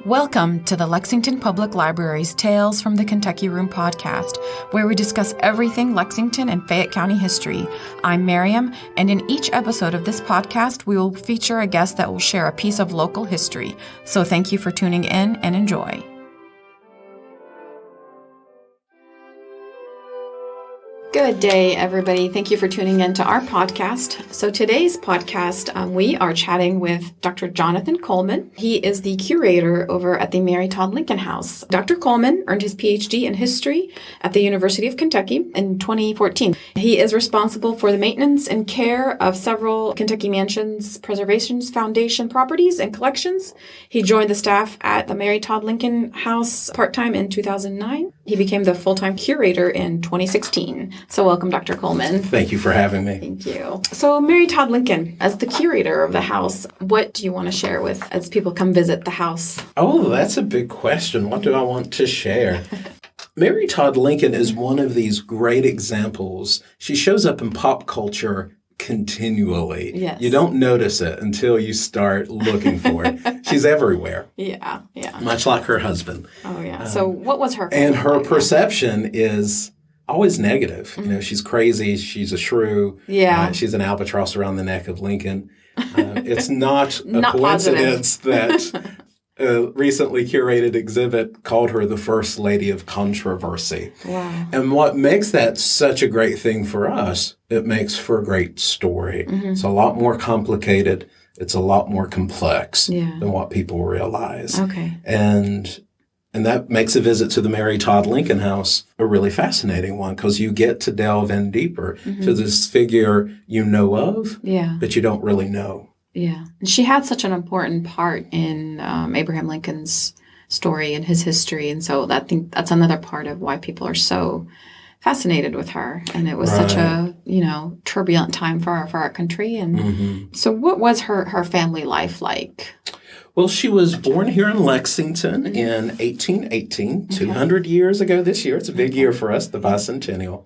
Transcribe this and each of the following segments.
Welcome to the Lexington Public Library's Tales from the Kentucky Room podcast, where we discuss everything Lexington and Fayette County history. I'm Mariam, and in each episode of this podcast, we will feature a guest that will share a piece of local history. So thank you for tuning in and enjoy. Good day, everybody. Thank you for tuning in to our podcast. So today's podcast, we are chatting with Dr. Jonathan Coleman. He is the curator over at the Mary Todd Lincoln House. Dr. Coleman earned his PhD in history at the University of Kentucky in 2014. He is responsible for the maintenance and care of several Kentucky Mansions Preservation Foundation properties and collections. He joined the staff at the Mary Todd Lincoln House part-time in 2009. He became the full-time curator in 2016. So welcome, Dr. Coleman. Thank you for having me. Thank you. So Mary Todd Lincoln, as the curator of the house, what do you want to share with as people come visit the house? Oh, that's a big question. What do I want to share? Mary Todd Lincoln is one of these great examples. She shows up in pop culture continually. Yes. You don't notice it until you start looking for it. She's everywhere. Yeah. Much like her husband. Oh, yeah. So what was her? And her perception is always negative. You know, she's crazy. She's a shrew. Yeah. She's an albatross around the neck of Lincoln. It's not a Not coincidence that a recently curated exhibit called her the First Lady of Controversy. Wow. And what makes that such a great thing for us, it makes for a great story. It's a lot more complicated. It's a lot more complex than what people realize. Okay. And that makes a visit to the Mary Todd Lincoln House a really fascinating one because you get to delve in deeper to this figure you know of, but you don't really know. Yeah. And she had such an important part in Abraham Lincoln's story and his history. And so I think that's another part of why people are so fascinated with her. And it was such a, turbulent time for our country. And so what was her family life like? Well, she was born here in Lexington in 1818, 200 years ago this year. It's a big year for us, the bicentennial.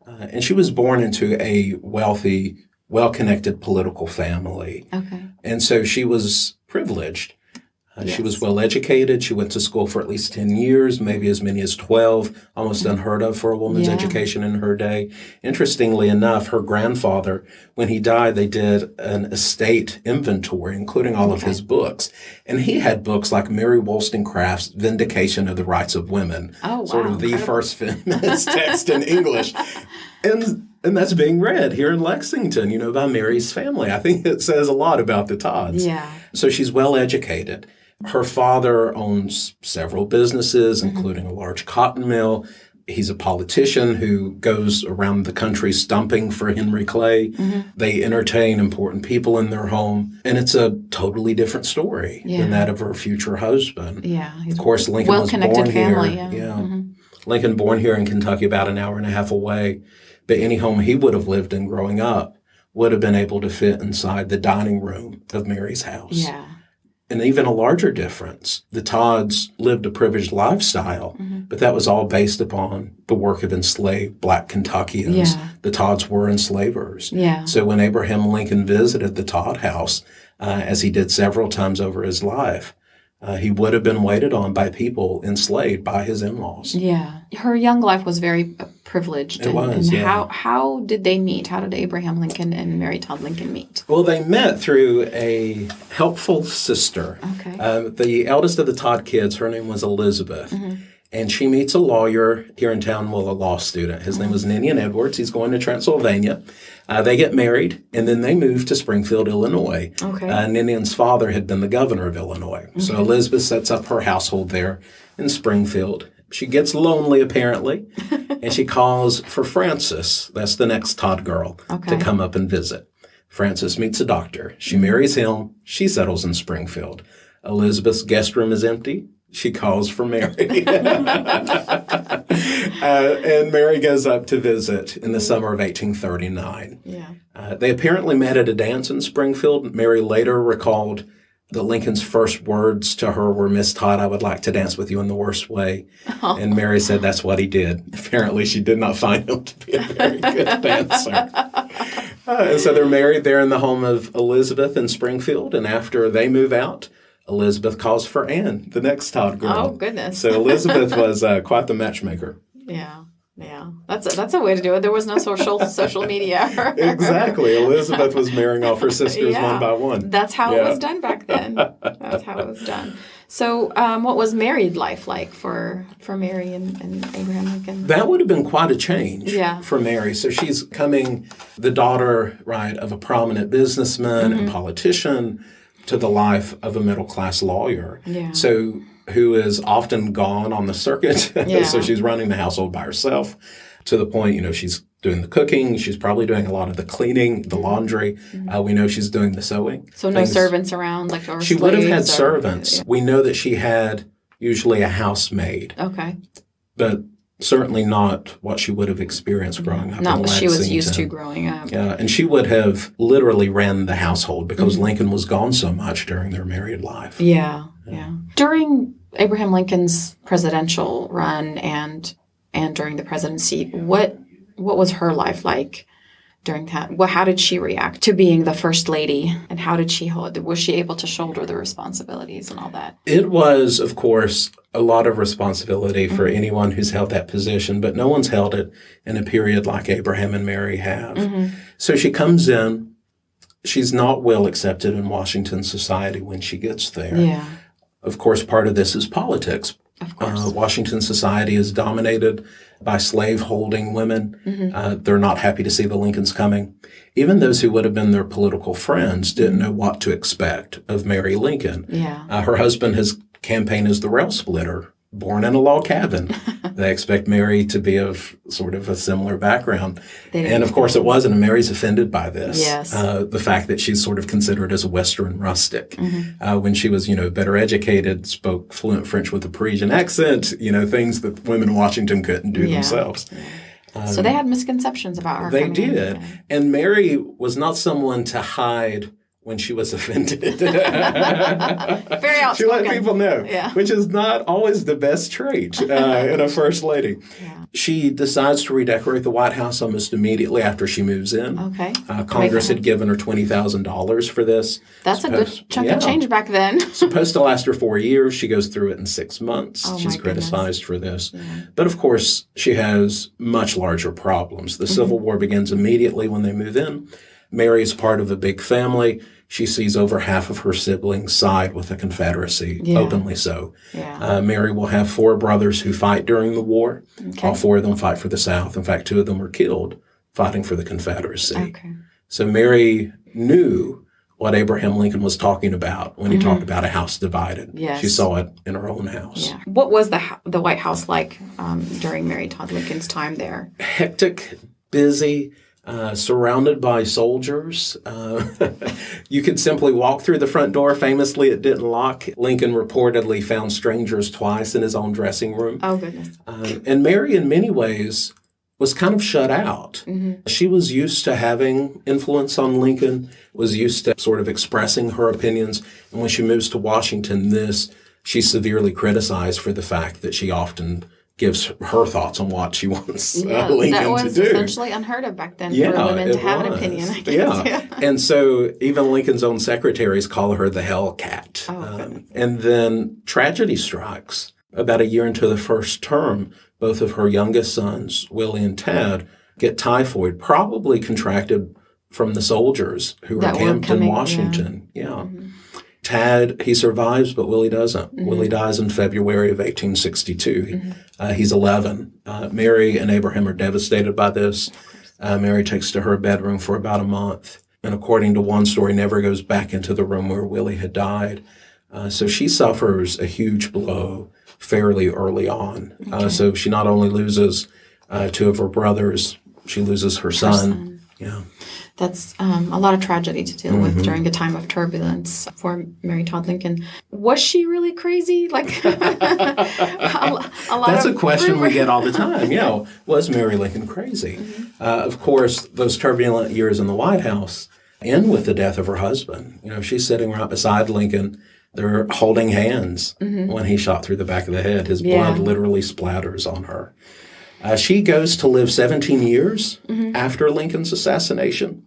And she was born into a wealthy, well-connected political family. Okay. And so she was privileged. She was well-educated. She went to school for at least 10 years, maybe as many as 12, almost unheard of for a woman's education in her day. Interestingly enough, her grandfather, when he died, they did an estate inventory, including all of his books. And he had books like Mary Wollstonecraft's Vindication of the Rights of Women, sort of the first feminist text in English. And that's being read here in Lexington, by Mary's family. I think it says a lot about the Todds. Yeah. So she's well-educated. Her father owns several businesses, including a large cotton mill. He's a politician who goes around the country stumping for Henry Clay. They entertain important people in their home. And it's a totally different story than that of her future husband. Yeah. Of course, Lincoln was born family, here. Lincoln born here in Kentucky about an hour and a half away. But any home he would have lived in growing up would have been able to fit inside the dining room of Mary's house. Yeah. And even a larger difference, the Todds lived a privileged lifestyle, but that was all based upon the work of enslaved Black Kentuckians. Yeah. The Todds were enslavers. Yeah. So when Abraham Lincoln visited the Todd house, as he did several times over his life, he would have been waited on by people enslaved by his in-laws. Yeah. Her young life was very privileged. It was, How did they meet? How did Abraham Lincoln and Mary Todd Lincoln meet? Well, they met through a helpful sister. Okay. The eldest of the Todd kids, her name was Elizabeth. And she meets a lawyer here in town, a law student. His name was Ninian Edwards. He's going to Transylvania. They get married, and then they move to Springfield, Illinois. Okay. Ninian's father had been the governor of Illinois. Okay. So Elizabeth sets up her household there in Springfield. She gets lonely, apparently, and she calls for Francis, that's the next Todd girl, to come up and visit. Francis meets a doctor. She marries him. She settles in Springfield. Elizabeth's guest room is empty. She calls for Mary. And Mary goes up to visit in the summer of 1839. Yeah. They apparently met at a dance in Springfield. Mary later recalled that Lincoln's first words to her were, "Miss Todd, I would like to dance with you in the worst way." Oh. And Mary said that's what he did. Apparently, she did not find him to be a very good dancer. And so they're married there in the home of Elizabeth in Springfield. And after they move out, Elizabeth calls for Anne, the next Todd girl. Oh, goodness. So Elizabeth was quite the matchmaker. Yeah. Yeah, that's a way to do it. There was no social media. Exactly. Elizabeth was marrying off her sisters one by one. That's how it was done back then. That's how it was done. So what was married life like for Mary and Abraham Lincoln? That would have been quite a change Yeah. for Mary. So she's coming, the daughter, right, of a prominent businessman and politician to the life of a middle-class lawyer. Yeah. So who is often gone on the circuit. Yeah. So she's running the household by herself to the point, she's doing the cooking. She's probably doing a lot of the cleaning, the laundry. We know she's doing the sewing. So no servants around, or she would have had slaves servants. Yeah. We know that she had usually a housemaid. Okay. But certainly not what she would have experienced growing up in Lexington. Not what she was used to growing up. Yeah, and she would have literally ran the household because Lincoln was gone so much during their married life. Yeah. During Abraham Lincoln's presidential run and during the presidency, what was her life like during that? How did she react to being the first lady, and was she able to shoulder the responsibilities and all that? It was, of course, a lot of responsibility for anyone who's held that position, but no one's held it in a period like Abraham and Mary have. So she comes in. She's not well accepted in Washington society when she gets there. Yeah. Of course, part of this is politics. Of course. Washington society is dominated by slave-holding women. They're not happy to see the Lincolns coming. Even those who would have been their political friends didn't know what to expect of Mary Lincoln. Yeah. Her husband has campaigned as the rail splitter, born in a log cabin. They expect Mary to be of sort of a similar background. And of course it wasn't, and Mary's offended by this. Yes. The fact that she's sort of considered as a Western rustic. When she was, better educated, spoke fluent French with a Parisian accent, things that women in Washington couldn't do themselves. So they had misconceptions about her. They did. And Mary was not someone to hide when she was offended. Very outspoken. She let people know, Yeah. which is not always the best trait in a first lady. Yeah. She decides to redecorate the White House almost immediately after she moves in. Okay. Congress had given her $20,000 for this. That's a good chunk of change back then. Supposed to last her 4 years. She goes through it in 6 months. Oh, She's my criticized for this. But of course, she has much larger problems. The Civil War begins immediately when they move in. Mary is part of a big family. She sees over half of her siblings side with the Confederacy, openly so. Yeah. Mary will have 4 brothers who fight during the war. Okay. All 4 of them fight for the South. In fact, 2 of them were killed fighting for the Confederacy. Okay. So Mary knew what Abraham Lincoln was talking about when he talked about a house divided. Yes. She saw it in her own house. Yeah. What was the White House like during Mary Todd Lincoln's time there? Hectic, busy, surrounded by soldiers. You could simply walk through the front door. Famously, it didn't lock. Lincoln reportedly found strangers twice in his own dressing room. Oh, goodness. And Mary, in many ways, was kind of shut out. She was used to having influence on Lincoln, was used to sort of expressing her opinions. And when she moves to Washington, she's severely criticized for the fact that she often gives her thoughts on what she wants Lincoln to do. That was essentially unheard of back then for women to have an opinion, I guess. Yeah. And so even Lincoln's own secretaries call her the Hellcat. And then tragedy strikes. About a year into the first term, both of her youngest sons, Willie and Tad, get typhoid, probably contracted from the soldiers who were camped in Washington. Tad, he survives, but Willie doesn't. Willie dies in February of 1862. He's 11. Mary and Abraham are devastated by this. Mary takes to her bedroom for about a month, and according to one story, never goes back into the room where Willie had died. So she suffers a huge blow fairly early on. So she not only loses 2 of her brothers, she loses her son. Yeah. That's a lot of tragedy to deal with during a time of turbulence for Mary Todd Lincoln. Was she really crazy? Like That's a question we get all the time. Was Mary Lincoln crazy? Of course, those turbulent years in the White House end with the death of her husband. She's sitting right beside Lincoln. They're holding hands when he shot through the back of the head. His blood literally splatters on her. She goes to live 17 years after Lincoln's assassination.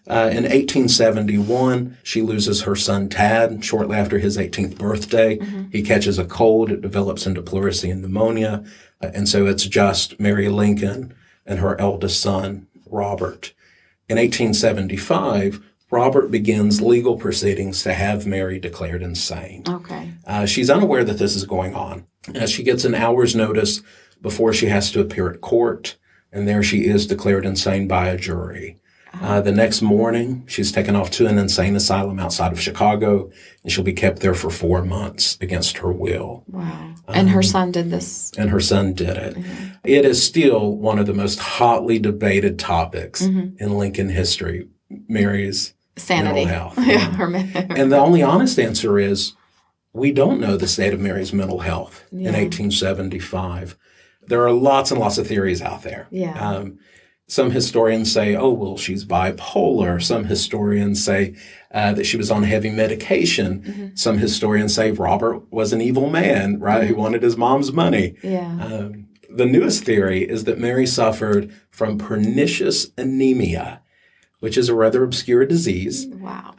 In 1871, she loses her son Tad shortly after his 18th birthday. He catches a cold. It develops into pleurisy and pneumonia. And so it's just Mary Lincoln and her eldest son, Robert. In 1875, Robert begins legal proceedings to have Mary declared insane. Okay. She's unaware that this is going on. She gets an hour's notice before she has to appear at court, and there she is declared insane by a jury. The next morning, she's taken off to an insane asylum outside of Chicago, and she'll be kept there for 4 months against her will. Wow. And her son did this? And her son did it. It is still one of the most hotly debated topics in Lincoln history, Mary's sanity. Mental health. Her And the only honest answer is we don't know the state of Mary's mental health in 1875. There are lots and lots of theories out there. Some historians say, oh, well, she's bipolar. Some historians say that she was on heavy medication. Some historians say Robert was an evil man, right? Who wanted his mom's money. The newest theory is that Mary suffered from pernicious anemia, which is a rather obscure disease. Wow.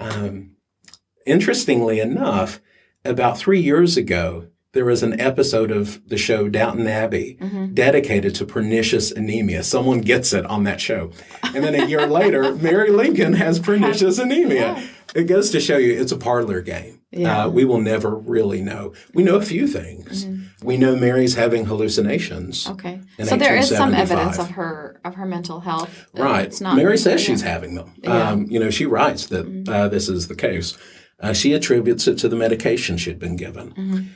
Interestingly enough, about 3 years ago, there was an episode of the show Downton Abbey dedicated to pernicious anemia. Someone gets it on that show. And then a year later, Mary Lincoln has pernicious anemia. It goes to show you it's a parlor game. We will never really know. We know a few things. We know Mary's having hallucinations. Okay. So there is some evidence of her mental health. Right. It's not, Mary says she's having them. She writes that this is the case. She attributes it to the medication she'd been given.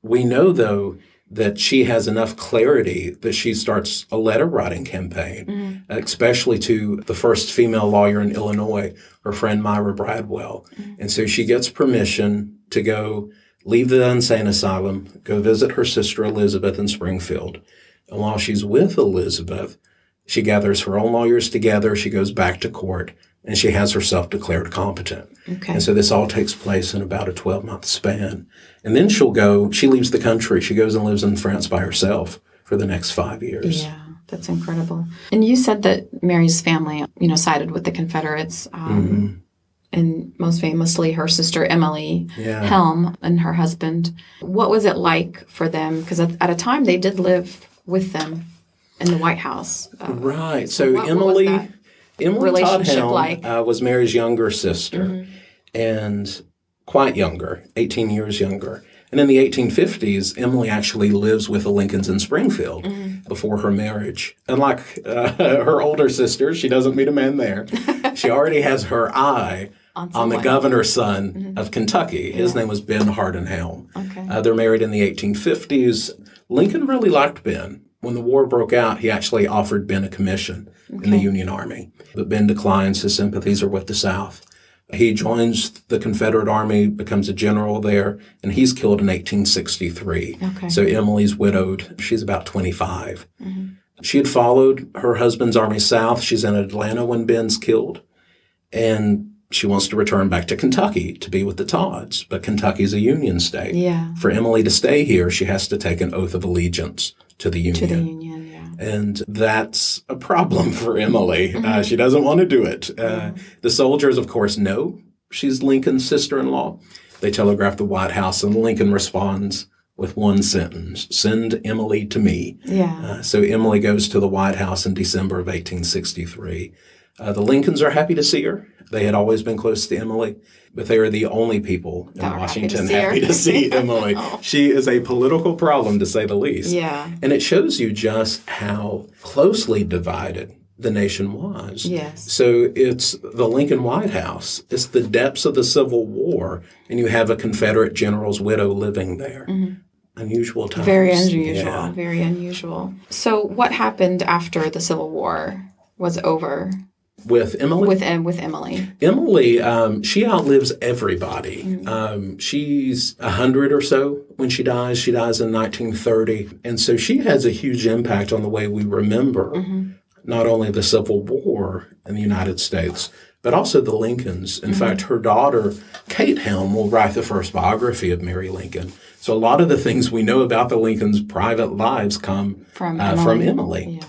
We know, though, that she has enough clarity that she starts a letter writing campaign, especially to the first female lawyer in Illinois, her friend Myra Bradwell. And so she gets permission to go leave the insane asylum, go visit her sister Elizabeth in Springfield. And while she's with Elizabeth, she gathers her own lawyers together, she goes back to court, and she has herself declared competent. And so this all takes place in about a 12-month span. And then she leaves the country. She goes and lives in France by herself for the next 5 years. Yeah, that's incredible. And you said that Mary's family, sided with the Confederates, and most famously her sister Emily Helm and her husband. What was it like for them? Because at a time they did live with them in the White House. Right. So Emily Todd Helm was Mary's younger sister, and quite younger, 18 years younger. And in the 1850s, Emily actually lives with the Lincolns in Springfield before her marriage. Unlike her older sister, she doesn't meet a man there. She already has her eye on the governor's son of Kentucky. His name was Ben Hardin Helm. They're married in the 1850s. Lincoln really liked Ben. When the war broke out, he actually offered Ben a commission in the Union Army. But Ben declines. His sympathies are with the South. He joins the Confederate Army, becomes a general there, and he's killed in 1863. So Emily's widowed. She's about 25. She had followed her husband's army south. She's in Atlanta when Ben's killed. And she wants to return back to Kentucky to be with the Todds. But Kentucky's a Union state. For Emily to stay here, she has to take an oath of allegiance to the Union. And that's a problem for Emily. She doesn't want to do it. The soldiers, of course, know she's Lincoln's sister-in-law. They telegraph the White House, and Lincoln responds with one sentence, "Send Emily to me." So Emily goes to the White House in December of 1863. The Lincolns are happy to see her. They had always been close to Emily, but they are the only people in Washington happy to see Emily. She is a political problem, to say the least. And it shows you just how closely divided the nation was. So it's the Lincoln White House. It's the depths of the Civil War, and you have a Confederate general's widow living there. Unusual times. Very unusual. Very unusual. So what happened after the Civil War was over? With Emily? With Emily. Emily, she outlives everybody. She's 100 or so when she dies. She dies in 1930. And so she has a huge impact on the way we remember not only the Civil War in the United States, but also the Lincolns. In fact, her daughter, Kate Helm, will write the first biography of Mary Lincoln. So a lot of the things we know about the Lincolns' private lives come from Emily.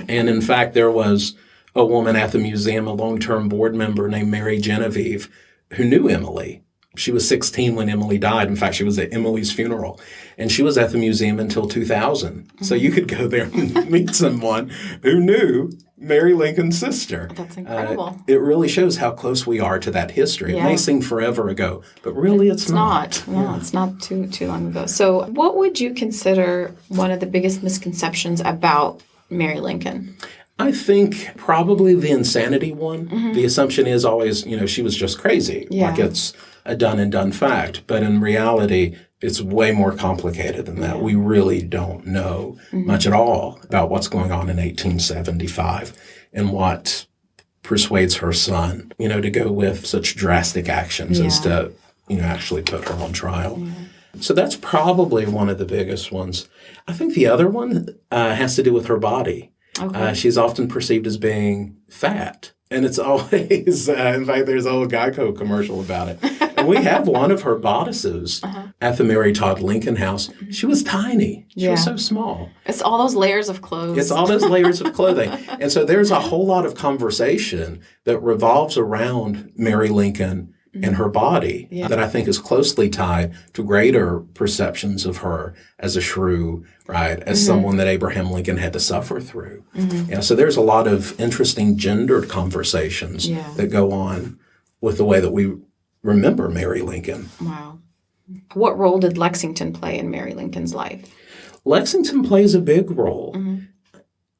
And in fact, there was a woman at the museum, a long-term board member named Mary Genevieve, who knew Emily. She was 16 when Emily died. In fact, she was at Emily's funeral. And she was at the museum until 2000. Mm-hmm. So you could go there and meet someone who knew Mary Lincoln's sister. That's incredible. It really shows how close we are to that history. Yeah. It may seem forever ago, but really it's not. No, yeah. It's not too long ago. So what would you consider one of the biggest misconceptions about Mary Lincoln? I think probably the insanity one. Mm-hmm. The assumption is always, she was just crazy. Yeah. Like it's a done and done fact. But in reality, it's way more complicated than that. Yeah. We really don't know much at all about what's going on in 1875 and what persuades her son, to go with such drastic actions as to, actually put her on trial. Yeah. So that's probably one of the biggest ones. I think the other one has to do with her body. Okay. She's often perceived as being fat. And it's always, in fact, there's a whole Geico commercial about it. And we have one of her bodices at the Mary Todd Lincoln House. She was tiny. She was so small. It's all those layers of clothes. It's all those layers of clothing. And so there's a whole lot of conversation that revolves around Mary Lincoln and her body that I think is closely tied to greater perceptions of her as a shrew, right, as someone that Abraham Lincoln had to suffer through. So there's a lot of interesting gendered conversations that go on with the way that we remember Mary Lincoln. Wow. What role did Lexington play in Mary Lincoln's life? Lexington plays a big role.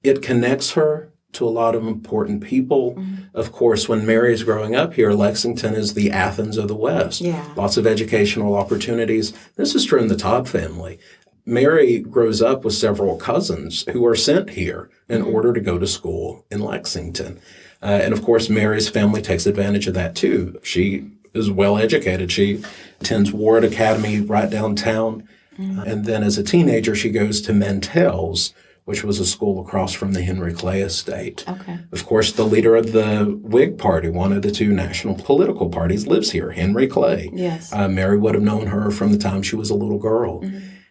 It connects her to a lot of important people. Of course, when Mary's growing up here, Lexington is the Athens of the West. Lots of educational opportunities. This is true in the Todd family. Mary grows up with several cousins who are sent here in order to go to school in Lexington. And of course, Mary's family takes advantage of that too. She is well educated. She attends Ward Academy right downtown. And then as a teenager, she goes to Mantell's, which was a school across from the Henry Clay estate. Okay. Of course, the leader of the Whig Party, one of the two national political parties, lives here, Henry Clay. Yes. Mary would have known her from the time she was a little girl.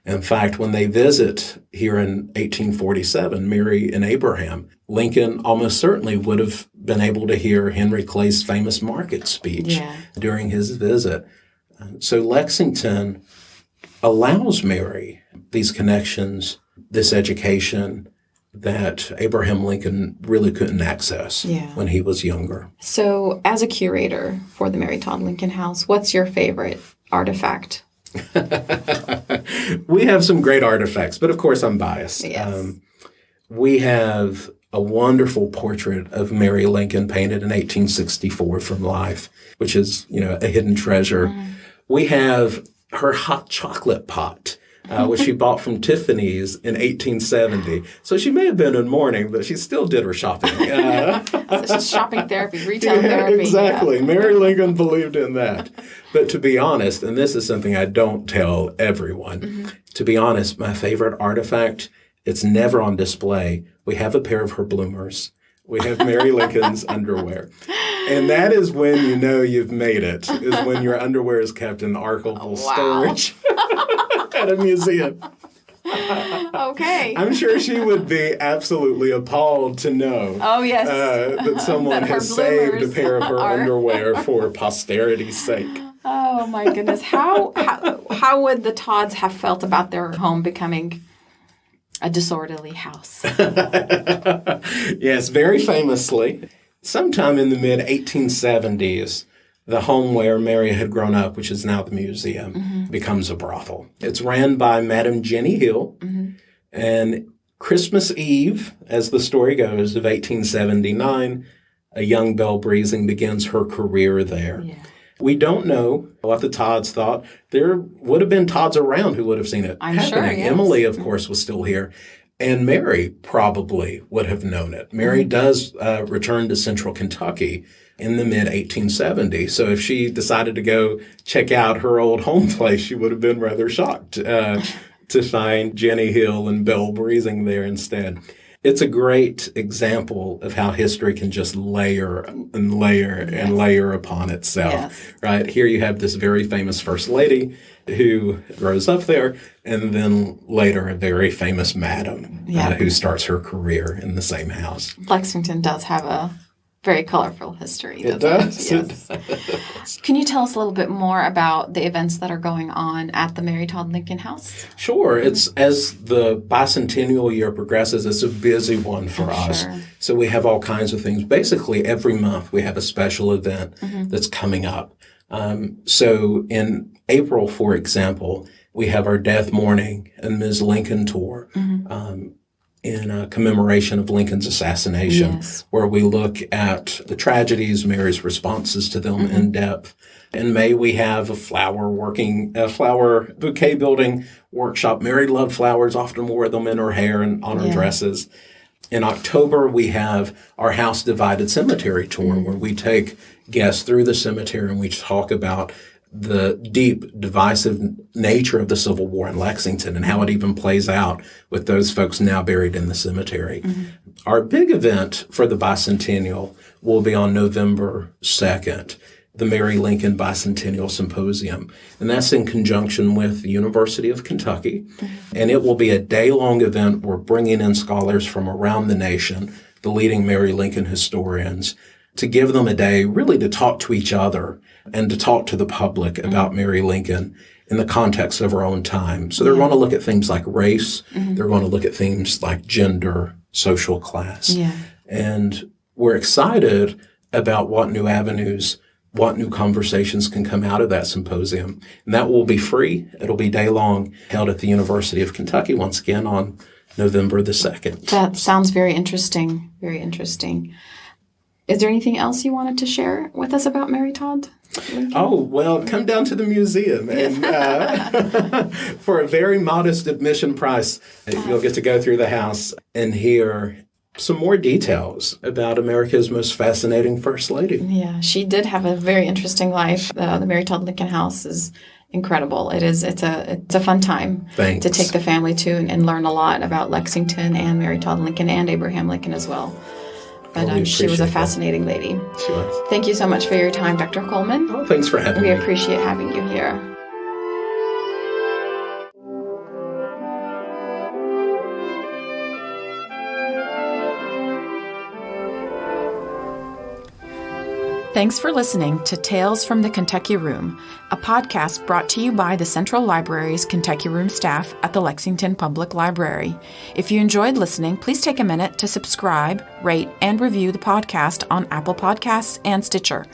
In fact, when they visit here in 1847, Mary and Abraham, Lincoln almost certainly would have been able to hear Henry Clay's famous market speech during his visit. So Lexington allows Mary these connections, this education that Abraham Lincoln really couldn't access when he was younger. So as a curator for the Mary Todd Lincoln House, what's your favorite artifact? We have some great artifacts, but of course I'm biased. Yes. We have a wonderful portrait of Mary Lincoln painted in 1864 from life, which is, a hidden treasure. We have her hot chocolate pot, which she bought from Tiffany's in 1870. So she may have been in mourning, but she still did her shopping. This is shopping therapy, retail therapy. Exactly. Yeah. Mary Lincoln believed in that. But to be honest, and this is something I don't tell everyone, to be honest, my favorite artifact, it's never on display. We have a pair of her bloomers. We have Mary Lincoln's underwear. And that is when you know you've made it, is when your underwear is kept in archival storage at a museum. Okay. I'm sure she would be absolutely appalled to know that someone has saved a pair of her underwear for posterity's sake. Oh, my goodness. How would the Todds have felt about their home becoming a disorderly house? Yes, very famously. Sometime in the mid-1870s, the home where Mary had grown up, which is now the museum, becomes a brothel. It's ran by Madam Jenny Hill. And Christmas Eve, as the story goes, of 1879, a young Belle Breezing begins her career there. Yeah. We don't know what the Todds thought. There would have been Todds around who would have seen it happening. Sure, yes. Emily, of course, was still here. And Mary probably would have known it. Mary does return to central Kentucky in the mid-1870s. So if she decided to go check out her old home place, she would have been rather shocked to find Jenny Hill and Belle Breezing there instead. It's a great example of how history can just layer and layer and layer upon itself, right? Here you have this very famous first lady who grows up there, and then later a very famous madam who starts her career in the same house. Lexington does have a very colorful history. It does. Yes. Can you tell us a little bit more about the events that are going on at the Mary Todd Lincoln House? Sure. It's as the bicentennial year progresses, it's a busy one for us. Sure. So we have all kinds of things. Basically, every month we have a special event that's coming up. So in April, for example, we have our Death Mourning and Ms. Lincoln tour. In a commemoration of Lincoln's assassination, where we look at the tragedies, Mary's responses to them in depth. In May, we have a flower bouquet building workshop. Mary loved flowers, often wore them in her hair and on her dresses. In October, we have our House Divided Cemetery tour, where we take guests through the cemetery and we talk about the deep, divisive nature of the Civil War in Lexington and how it even plays out with those folks now buried in the cemetery. Our big event for the bicentennial will be on November 2nd, the Mary Lincoln Bicentennial Symposium. And that's in conjunction with the University of Kentucky. And it will be a day-long event. We're bringing in scholars from around the nation, the leading Mary Lincoln historians, to give them a day really to talk to each other and to talk to the public about Mary Lincoln in the context of our own time. So they're going to look at things like race. They're going to look at things like gender, social class. And we're excited about what new avenues, what new conversations can come out of that symposium. And that will be free. It'll be day long, held at the University of Kentucky once again on November the 2nd. That sounds very interesting. Very interesting. Is there anything else you wanted to share with us about Mary Todd Lincoln? Oh, well, come down to the museum. And for a very modest admission price, you'll get to go through the house and hear some more details about America's most fascinating First Lady. Yeah, she did have a very interesting life. The Mary Todd Lincoln House is incredible. It's a fun time to take the family to and learn a lot about Lexington and Mary Todd Lincoln and Abraham Lincoln as well. But she was a fascinating lady. She was. Thank you so much for your time, Dr. Coleman. Oh, thanks for having me. We appreciate having you here. Thanks for listening to Tales from the Kentucky Room, a podcast brought to you by the Central Library's Kentucky Room staff at the Lexington Public Library. If you enjoyed listening, please take a minute to subscribe, rate, and review the podcast on Apple Podcasts and Stitcher.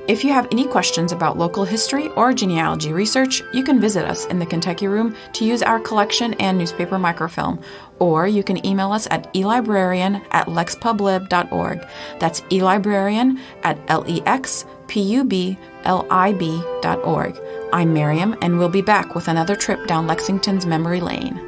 If you have any questions about local history or genealogy research, you can visit us in the Kentucky Room to use our collection and newspaper microfilm, or you can email us at elibrarian@lexpublib.org. That's elibrarian@lexpublib.org. I'm Mariam, and we'll be back with another trip down Lexington's memory lane.